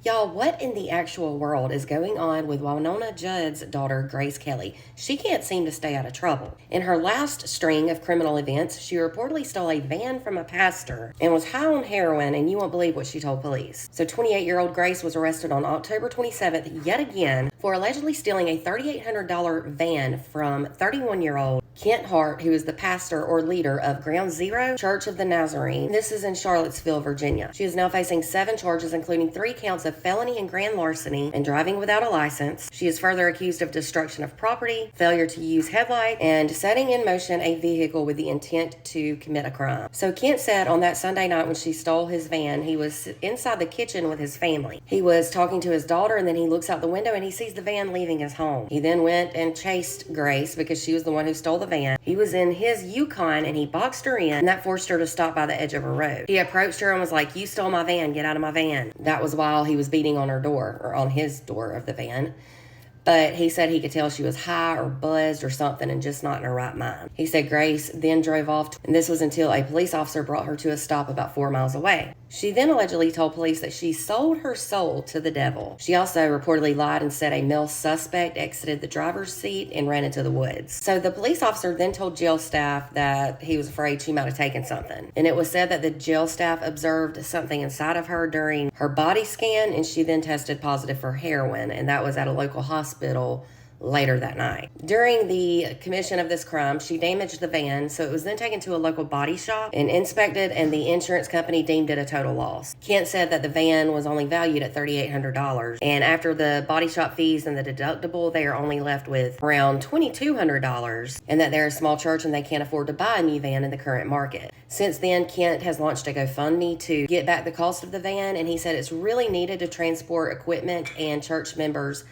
Y'all, what in the actual world is going on with Wynonna Judd's daughter, Grace Kelly? She can't seem to stay out of trouble. In her last string of criminal events, she reportedly stole a van from a pastor and was high on heroin, and you won't believe what she told police. So 28-year-old Grace was arrested on October 27th yet again for allegedly stealing a $3,800 van from 31-year-old Kent Hart, who is the pastor or leader of Ground Zero Church of the Nazarene. This is in Charlottesville, Virginia. She is now facing 7 charges, including 3 counts of felony and grand larceny and driving without a license. She is further accused of destruction of property, failure to use headlight, and setting in motion a vehicle with the intent to commit a crime. So Kent said on that Sunday night when she stole his van, he was inside the kitchen with his family. He was talking to his daughter, and then he looks out the window and he sees the van leaving his home. He then went and chased Grace because she was the one who stole the van. He was in his Yukon and he boxed her in, and that forced her to stop by the edge of a road. He approached her and was like, "You stole my van, get out of my van." That was while he was beating on her door, or on his door of the van. But he said he could tell she was high or buzzed or something and just not in her right mind. He said Grace then drove off, and this was until a police officer brought her to a stop about 4 miles away. She then allegedly told police that she sold her soul to the devil. She also reportedly lied and said a male suspect exited the driver's seat and ran into the woods. So the police officer then told jail staff that he was afraid she might have taken something. And it was said that the jail staff observed something inside of her during her body scan, and she then tested positive for heroin, and that was at a local hospital later that night. During the commission of this crime, she damaged the van, so it was then taken to a local body shop and inspected, and the insurance company deemed it a total loss. Kent said that the van was only valued at $3,800, and after the body shop fees and the deductible, they are only left with around $2,200, and that they're a small church and they can't afford to buy a new van in the current market. Since then, Kent has launched a GoFundMe to get back the cost of the van, and he said it's really needed to transport equipment and church members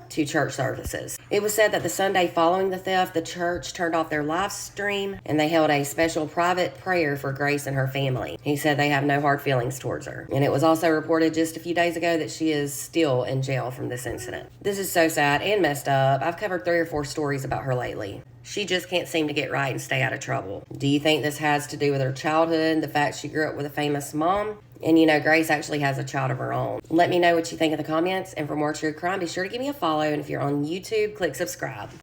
to church services. It was said that the Sunday following the theft, the church turned off their live stream and they held a special private prayer for Grace and her family. He said they have no hard feelings towards her. And it was also reported just a few days ago that she is still in jail from this incident. This is so sad and messed up. I've covered 3 or 4 stories about her lately. She just can't seem to get right and stay out of trouble. Do you think this has to do with her childhood, the fact she grew up with a famous mom? And you know, Grace actually has a child of her own. Let me know what you think in the comments. And for more true crime, be sure to give me a follow. And if you're on YouTube, click subscribe.